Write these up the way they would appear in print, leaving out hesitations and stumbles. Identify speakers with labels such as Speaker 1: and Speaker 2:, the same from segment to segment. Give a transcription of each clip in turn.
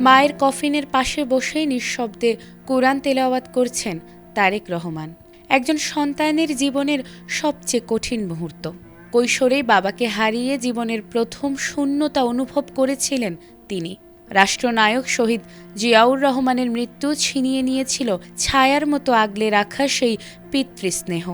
Speaker 1: মায়ের কফিনের পাশে বসেই নিঃশব্দে কোরআন তেলাওয়াত করছেন তারেক রহমান। একজন সন্তানের জীবনের সবচেয়ে কঠিন মুহূর্ত। কৈশোরেই বাবাকে হারিয়ে জীবনের প্রথম শূন্যতা অনুভব করেছিলেন তিনি। রাষ্ট্রনায়ক শহীদ জিয়াউর রহমানের মৃত্যু ছিনিয়ে নিয়েছিল ছায়ার মতো আগলে রাখা সেই পিতৃস্নেহ।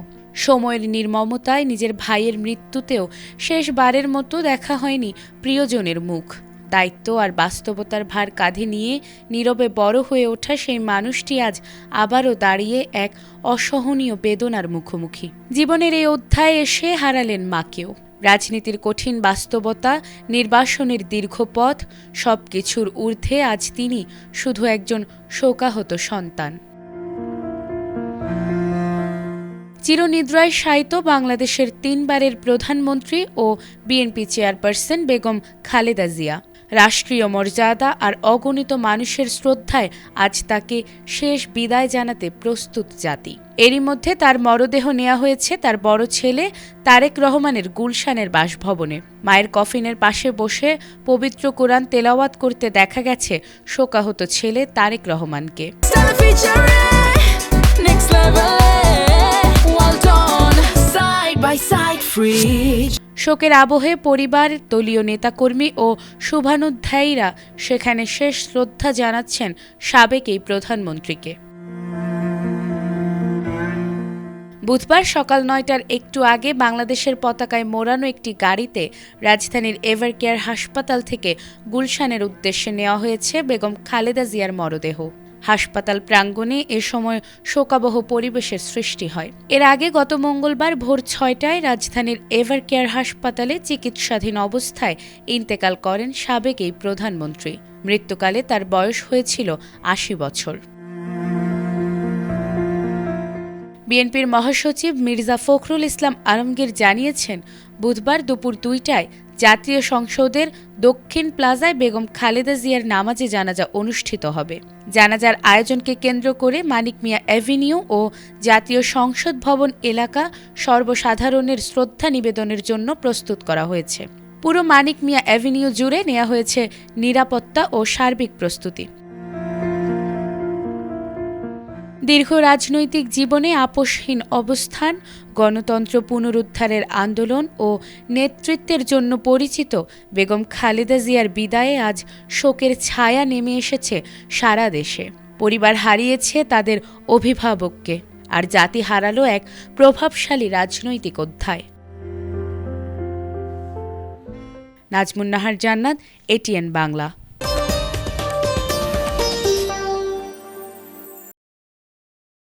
Speaker 1: সময়ের নির্মমতায় নিজের ভাইয়ের মৃত্যুতেও শেষবারের মতো দেখা হয়নি প্রিয়জনের মুখ। দায়িত্ব আর বাস্তবতার ভার কাঁধে নিয়ে নীরবে বড় হয়ে ওঠা সেই মানুষটি আজ আবারও দাঁড়িয়ে এক অসহনীয় বেদনার মুখোমুখি। জীবনের এই অধ্যায়ে এসে হারালেন মাকেও। রাজনীতির কঠিন বাস্তবতা, নির্বাসনের দীর্ঘ পথ, সবকিছুর ঊর্ধ্বে আজ তিনি শুধু একজন শোকাহত সন্তান। চিরনিদ্রায় শায়িত বাংলাদেশের ৩ বারের প্রধানমন্ত্রী ও বিএনপি চেয়ারপারসন বেগম খালেদা জিয়া। রাষ্ট্রীয় মর্যাদা আর অগণিত মানুষের শ্রদ্ধায় আজ তাকে শেষ বিদায় জানাতে প্রস্তুত জাতি। এরই মধ্যে তার মরদেহ নেওয়া হয়েছে তার বড় ছেলে তারেক রহমানের গুলশানের বাসভবনে। মায়ের কফিনের পাশে বসে পবিত্র কোরআন তেলাওয়াত করতে দেখা গেছে শোকাহত ছেলে তারেক রহমানকে। শোকের আবহে পরিবার, দলীয় নেতাকর্মী ও শুভানুধ্যায়ীরা সেখানে শেষ শ্রদ্ধা জানাচ্ছেন সাবেক এই প্রধানমন্ত্রীকে। বুধবার সকাল ৯টার একটু আগে বাংলাদেশের পতাকায় মোড়ানো একটি গাড়িতে রাজধানীর এভারকেয়ার হাসপাতাল থেকে গুলশানের উদ্দেশ্যে নেওয়া হয়েছে বেগম খালেদা জিয়ার মরদেহ। হাসপাতাল প্রাঙ্গণে এ সময় শোকাবহ পরিবেশের সৃষ্টি হয়। এর আগে গত মঙ্গলবার ভোর ৬টায় রাজধানীর এভারকেয়ার হাসপাতালে চিকিৎসাধীন অবস্থায় ইন্তেকাল করেন সাবেক এই প্রধানমন্ত্রী। মৃত্যুকালে তার বয়স হয়েছিল ৮০ বছর। বিএনপির মহাসচিব মির্জা ফখরুল ইসলাম আলমগীর জানিয়েছেন, বুধবার দুপুর ২টায় জাতীয় সংসদের দক্ষিণ প্লাজায় বেগম খালেদা জিয়ার নামাজে জানাজা অনুষ্ঠিত হবে। জানাজার আয়োজনকে কেন্দ্র করে মানিক মিয়া অ্যাভিনিউ ও জাতীয় সংসদ ভবন এলাকা সর্বসাধারণের শ্রদ্ধা নিবেদনের জন্য প্রস্তুত করা হয়েছে। পুরো মানিক মিয়া অ্যাভিনিউ জুড়ে নেওয়া হয়েছে নিরাপত্তা ও সার্বিক প্রস্তুতি। দীর্ঘ রাজনৈতিক জীবনে আপোষহীন অবস্থান, গণতন্ত্র পুনরুদ্ধারের আন্দোলন ও নেতৃত্বের জন্য পরিচিত বেগম খালেদা জিয়ার বিদায়ে আজ শোকের ছায়া নেমে এসেছে সারা দেশে। পরিবার হারিয়েছে তাদের অভিভাবককে, আর জাতি হারালো এক প্রভাবশালী রাজনৈতিক অধ্যায়। নাজমুন নাহার জান্নাত, এটিএন বাংলা।